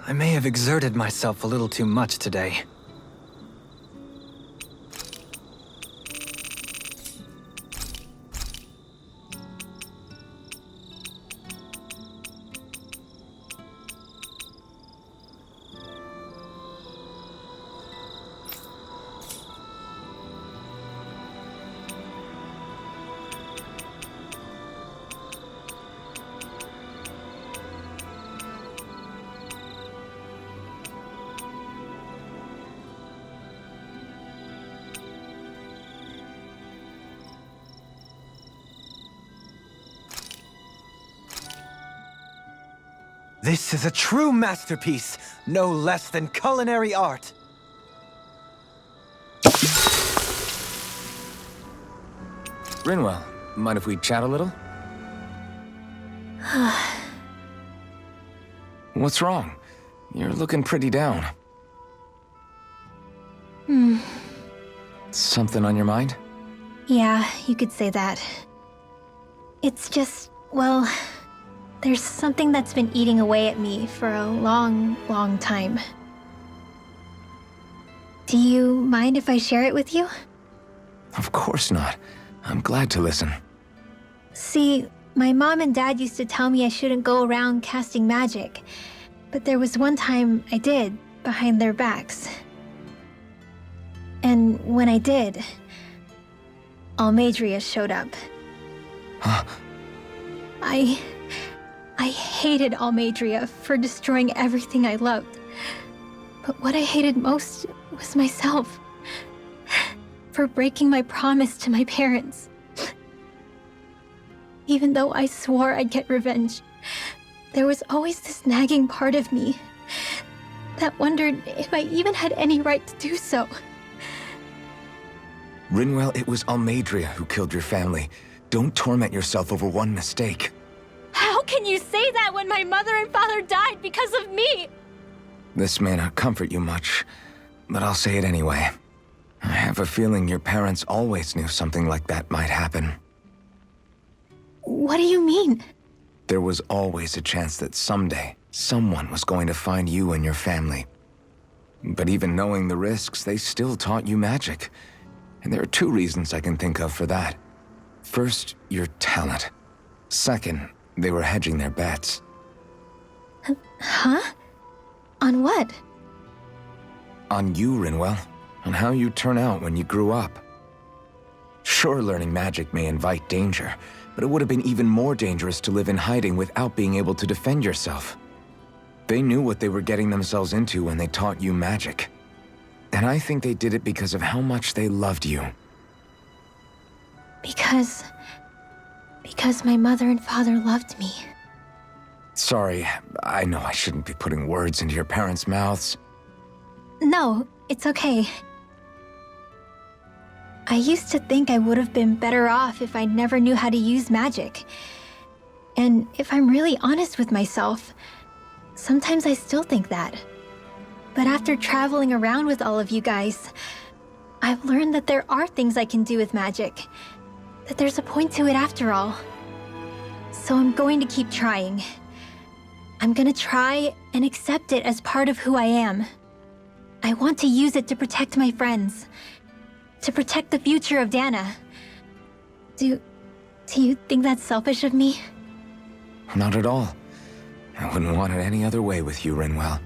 I may have exerted myself a little too much today. This is a true masterpiece, no less than culinary art. Rinwell, mind if we chat a little? What's wrong? You're looking pretty down. Something on your mind? Yeah, you could say that. It's just, well, there's something that's been eating away at me for a long, long time. Do you mind if I share it with you? Of course not. I'm glad to listen. See, my mom and dad used to tell me I shouldn't go around casting magic. But there was one time I did, behind their backs. And when I did, Almadria showed up. Huh? I hated Almadria for destroying everything I loved. But what I hated most was myself. For breaking my promise to my parents. Even though I swore I'd get revenge, there was always this nagging part of me that wondered if I even had any right to do so. Rinwell, it was Almadria who killed your family. Don't torment yourself over one mistake. How can you say that when my mother and father died because of me? This may not comfort you much, but I'll say it anyway. I have a feeling your parents always knew something like that might happen. What do you mean? There was always a chance that someday, someone was going to find you and your family. But even knowing the risks, they still taught you magic. And there are two reasons I can think of for that. First, your talent. Second, they were hedging their bets. Huh? On what? On you, Rinwell. On how you turn out when you grew up. Sure, learning magic may invite danger, but it would have been even more dangerous to live in hiding without being able to defend yourself. They knew what they were getting themselves into when they taught you magic. And I think they did it because of how much they loved you. Because my mother and father loved me. Sorry, I know I shouldn't be putting words into your parents' mouths. No, it's okay. I used to think I would have been better off if I never knew how to use magic. And if I'm really honest with myself, sometimes I still think that. But after traveling around with all of you guys, I've learned that there are things I can do with magic. That there's a point to it after all. So I'm going to keep trying. I'm gonna try and accept it as part of who I am. I want to use it to protect my friends. To protect the future of Dana. Do you think that's selfish of me? Not at all. I wouldn't want it any other way with you, Rinwell.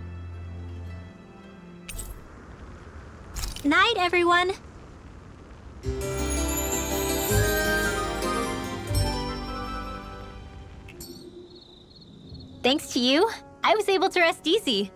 Night, everyone! Thanks to you, I was able to rest easy.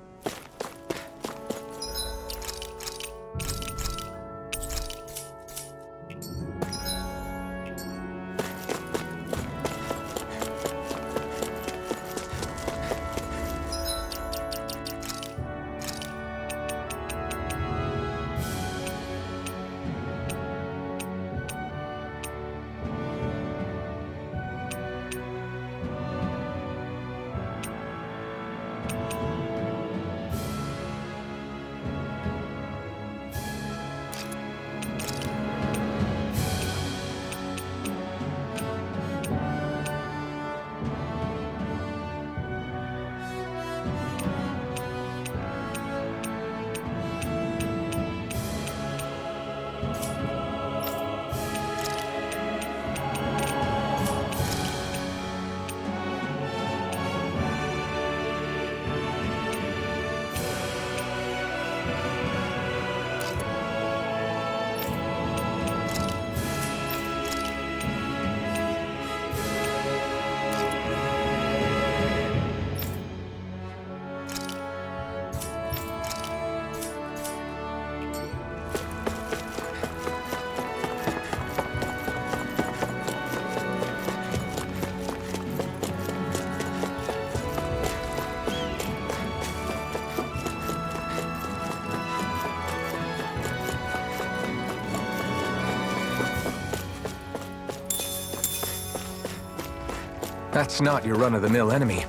That's not your run-of-the-mill enemy.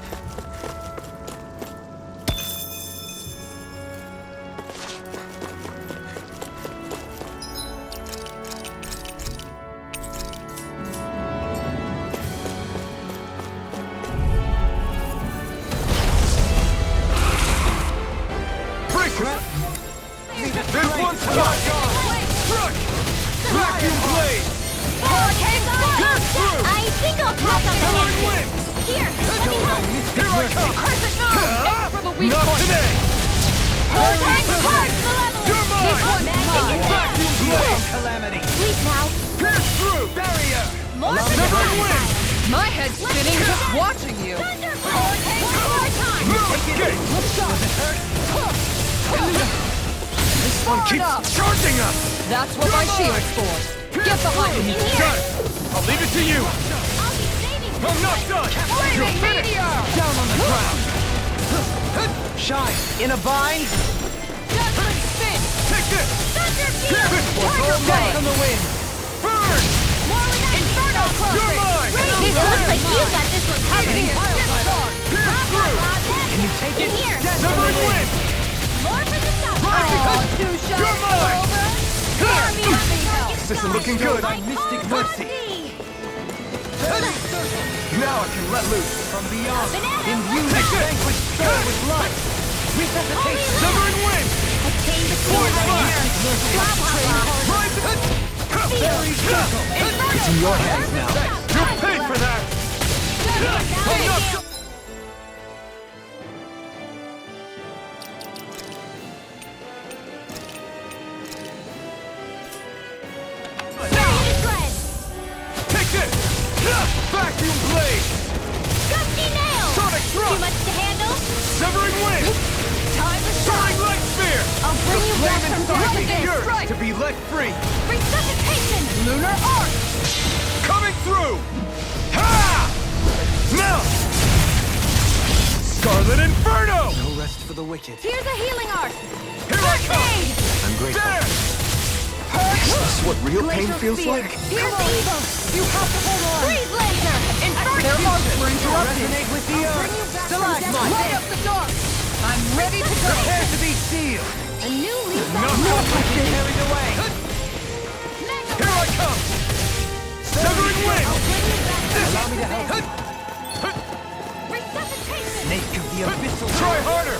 My head's spinning just watching you. This one keeps charging us! That's what my shield's for. Get behind me. Got it! I'll leave it to you! I'm not done! You're finished! Down on the ground! Shine! In a bind! Take this! Tiger Blade! On the wind! Burn! Inferno You're mine! It looks like you got this one covered. Can you take it? Here. Severing wind! More for the stuff. You're mine! This This isn't looking good! Mystic Mercy! Now I can let loose from beyond. Imbue this vanquished soul with life. Resuscitation. Severing wind. Attain the Force core fire. Very gentle. It's in your hands now. You'll pay for that. I'm not. Take this. Vacuum blade. Gusty nail. Sonic thrust. Too much to handle? Severing wind. Flame from inside me, death. yours Strike. to be let free! Resuscitation! Lunar Arc! Coming through! Ha! Now! Scarlet Inferno! No rest for the wicked. Here's a healing arc! Here I come! I'm grateful. There! Is this what real pain feels like? Here's evil! You have to hold on! Freeze Lancer! Inferno! Their hearts were interrupted! Bring you back from death. Light up the dark! I'm ready to go! Prepare to be sealed! A new leaf No on hope life. can be carried away! Here I come! Severing wind! Allow me to help. Snake of the abyssal! Try harder!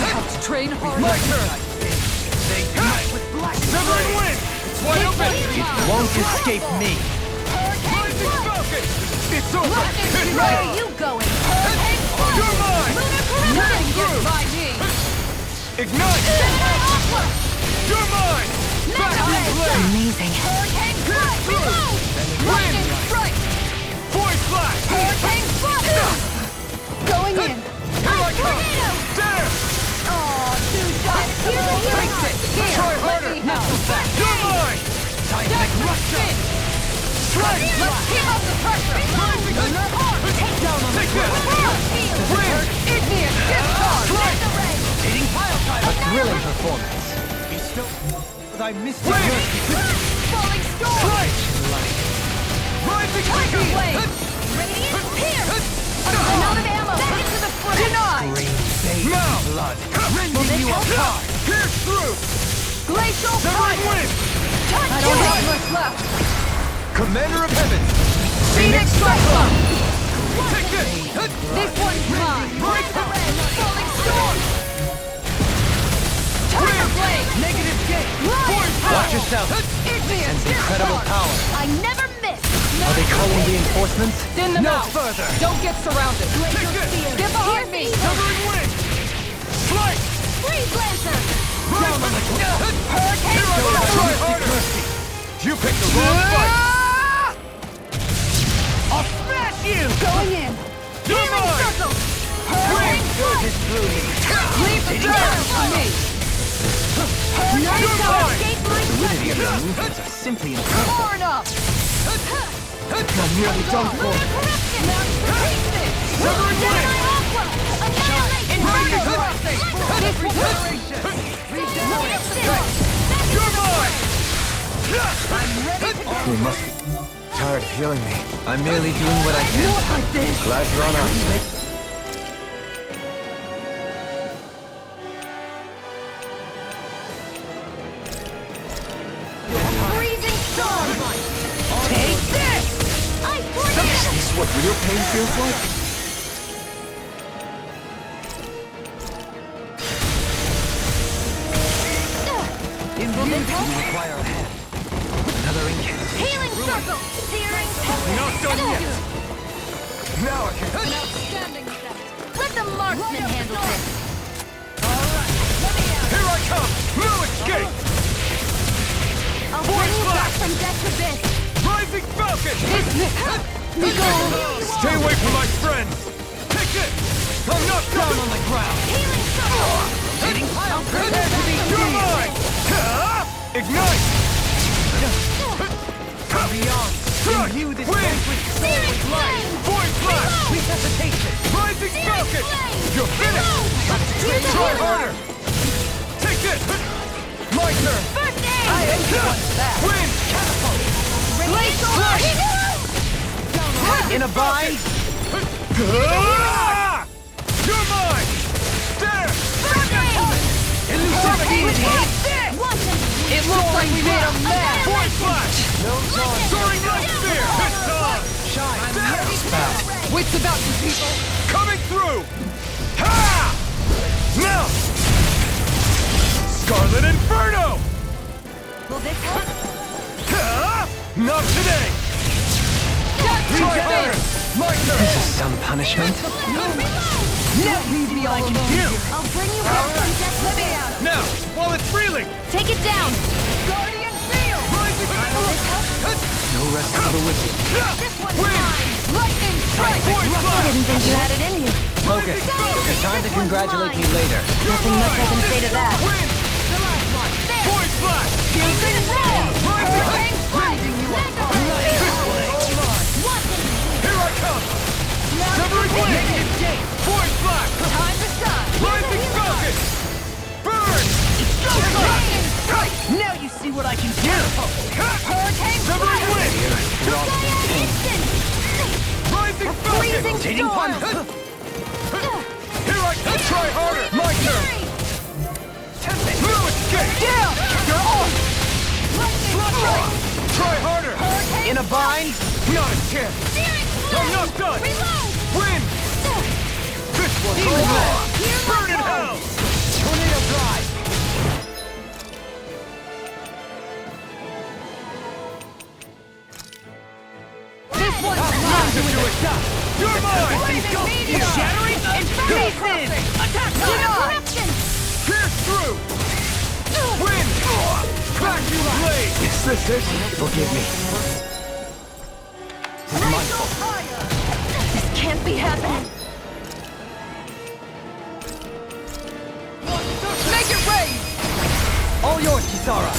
Have to train harder. My turn! They unite with black severing wind! It's wide open! It won't escape me! Rising Falcon! It's over! Where are you going? You're mine! Nothing gets by me! Ignite! You're mine! Back in play! Amazing. Hurricane Blast! Reload! Lightning Strike! Voice Flash! Hurricane Blast! Going in! Here I come! There! Aw, too shy to hear the healing arc! Here, Try let harder! me help! You're mine! Death Rush! Strike! Let's keep up the pressure! Lunar Arc! Take down on the Take this! Wind! Igneous Discharge! Laser Ray! Hitting pile time! A thrilling performance! Bestow thy mystic Wind! mercy! Falling Storm! Strike! Rising Tiger Beacon! Blade! Radiant Pierce! I'm out of ammo! Back into the front! Denied! Now! Blood! Rending you apart! Pierce through! Glacial Severing Fire! wind! I don't have much left! Commander of Heaven! Phoenix Cyclone! Take this! This one's mine! Laser Ray! Falling Storm! Tiger Blade! Negative gate! Lion Power! Watch yourself! Igneous Incredible Discharge! power! I never miss! Are they calling reinforcements? Thin them No out. further! Don't get surrounded. Take this! Get behind me. Severing wind! Slice! Freeze Lancer! Down on the ground! Hurricane Try harder! You picked the wrong fight! I'll smash you! Going in! You're Healing mine! Circle! Hurricane Strike! Leave the dirt for me. None You're shall mine! escape my judgment! Movements are simply incredible. Far enough. I'm nearly done for! Lunar Corruption! Repeat this! Severing wind! Gemini Aqua! Annihilation! Inferno Murder! crossing. This will You're mine! You must be tired of healing me. I'm merely doing what I can. Glad you're on our side. Freezing Storm! Take this! Ice Tornado! Is this what real pain feels like? You require a hand. Another incantation. Healing Circle! Searing Tempest! Not done yet! Now I can... Outstanding set! Let the marksman handle this! Here I come! No escape! I'll bring you back from death's abyss! Rising Falcon! Go! Stay away from my friends! Take it! I'm not down on the ground! Healing Circle! I'll prepare to be You're mine! Ignite! Come beyond! Imbue this place with soul with life! Void Flash! Resuscitation! Rising Falcon! You're finished! Try harder! Take it! My turn! First aid! Win! Glacial Fire! In a bind! You're mine! There! First aid! Elucidity! It looks like we made a mess. Void Flash! Soaring Light Spear! It's on! Shine! There! Wits about you people. Coming through! Ha! Now! Scarlet Inferno! Will this help? Ha! Not today! Try harder! My turn! This is some punishment. Never leave me all alone. I'll bring you back from death's abyss! Now, while it's reeling! Take it down! Guardian Field. Rising No rest for the wicked. This one's mine! Lightning strike. Void Flash! Didn't think you had it in you. Focus. It's time to congratulate me later. Nothing much I can say to that. Win! Piercing roar! Hurricane strike! Here I come! Severing wind! Negative gate! Void blast! Time to shine! Rising falcon! Burn! Strike! Now you see what I can do! Hurricane Severing strike! wind! Giant instant! Rising falcon! Freezing storm! Here I come! Try harder! My turn! Fluid escape! Down! You're on! Try harder! In a bind? Not a chance! I'm not done! Reload! Win! This one's over! Burn in hell! Tornado drive! This one's Time to do it! You're mine! Blazing meteor! Shattering and freezing! Attack! Corruption! Pierce through! Win! Back you blade! Is this it? Forgive me. This can't be happening! Make it rain! All yours, Kisara!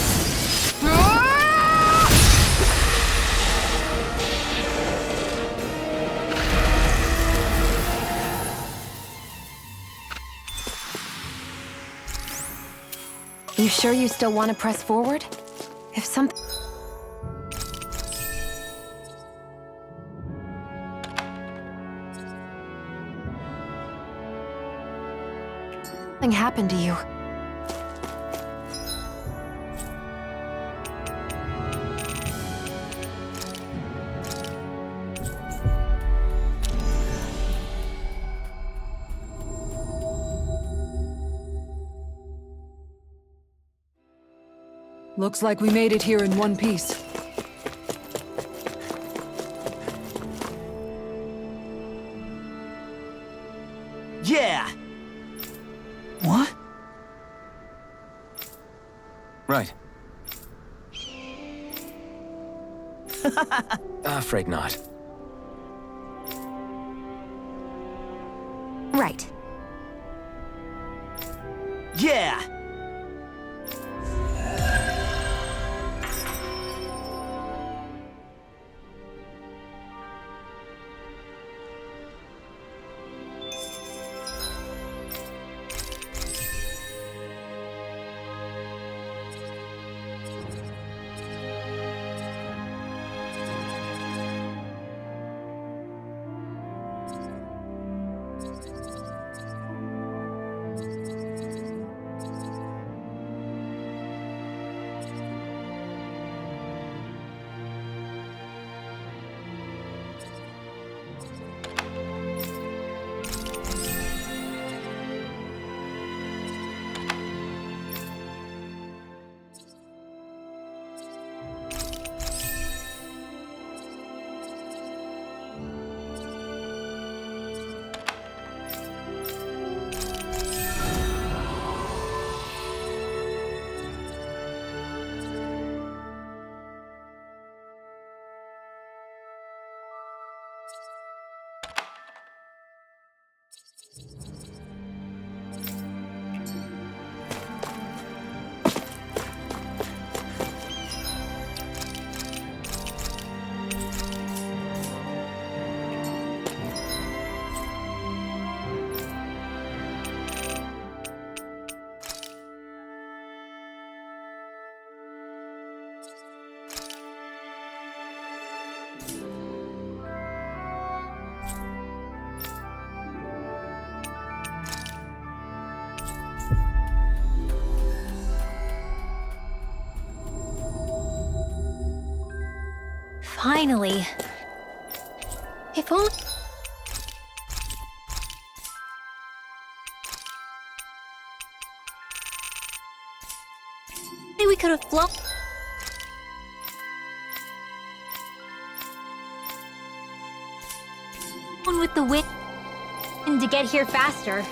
You sure you still want to press forward? If something happened to you, Looks like we made it here in one piece. Yeah! What? Right. Afraid not. right? Yeah! Finally. If only... we could have flown with the wind to get here faster.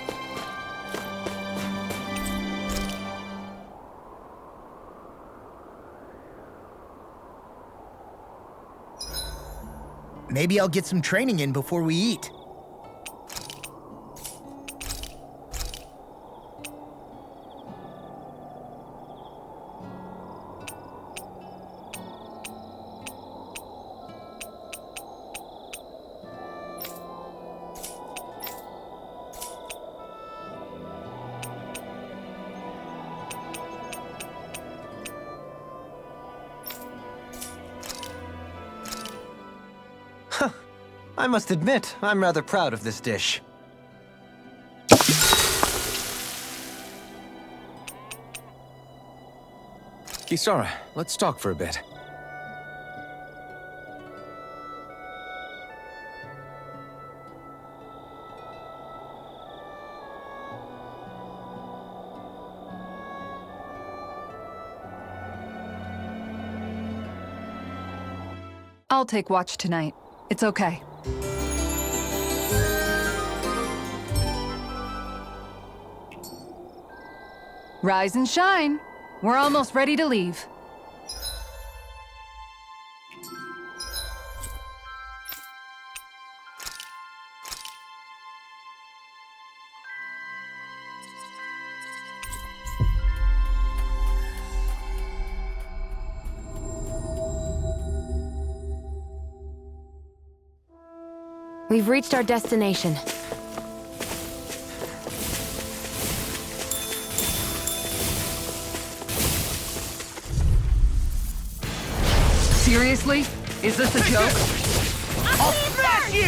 Maybe I'll get some training in before we eat. I must admit, I'm rather proud of this dish. Kisara, let's talk for a bit. I'll take watch tonight. It's okay. Rise and shine. We're almost ready to leave. We've reached our destination. Seriously? Is this a joke? I'll smash you!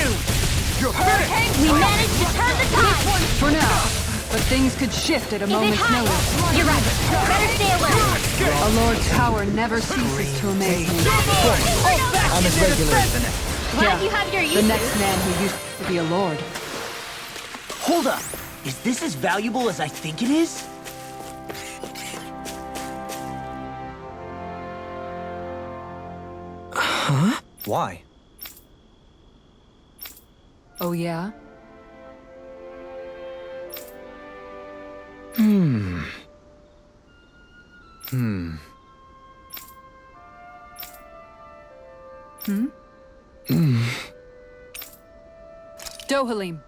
You're finished! We managed to turn the tide! For now. But things could shift at a Is it moment's high? notice. You're right. Better stay alert. A lord's power never ceases to amaze me. I'm as regular as the Glad you have your The uses. next man who used to be a lord. Hold up. Is this as valuable as I think it is? Why? Oh yeah? Dohalim.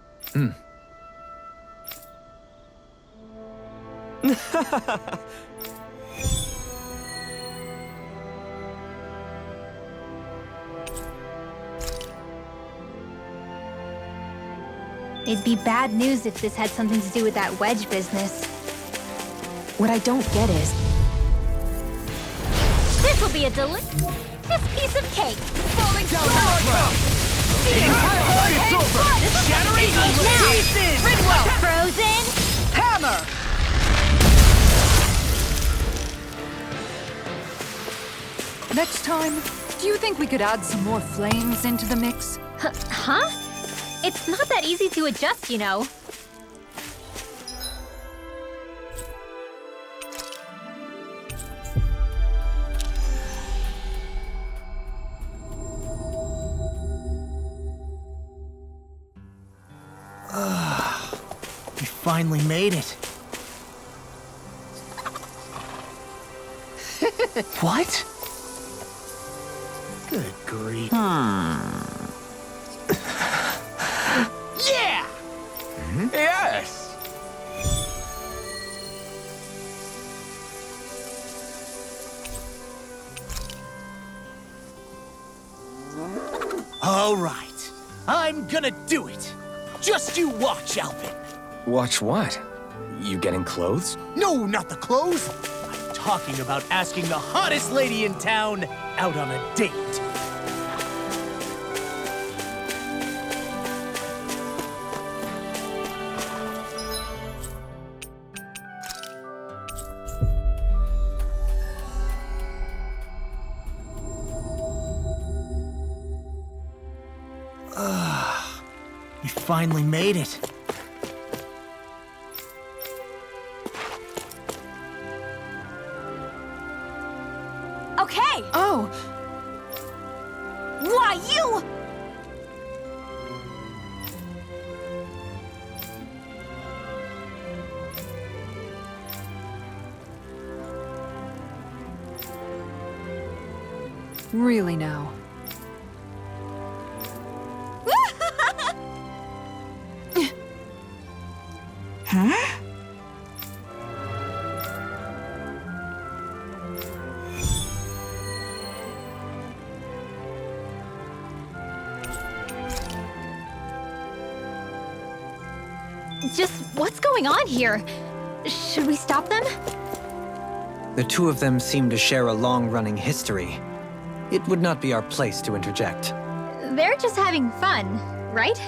It'd be bad news if this had something to do with that wedge business. What I don't get is, This will be a delicious piece of cake. Falling down the road! The entire It's over! Shattering now. pieces! Ridwell, frozen. Hammer! Next time, do you think we could add some more flames into the mix? Huh? It's not that easy to adjust, you know. We finally made it. What? Good grief. Yeah! Yes! All right. I'm gonna do it. Just you watch, Alvin. Watch what? You getting clothes? No, not the clothes. I'm talking about asking the hottest lady in town out on a date. We finally made it. Okay! Oh! Why, you... Really now. Just what's going on here? Should we stop them? The two of them seem to share a long-running history. It would not be our place to interject. They're just having fun, right?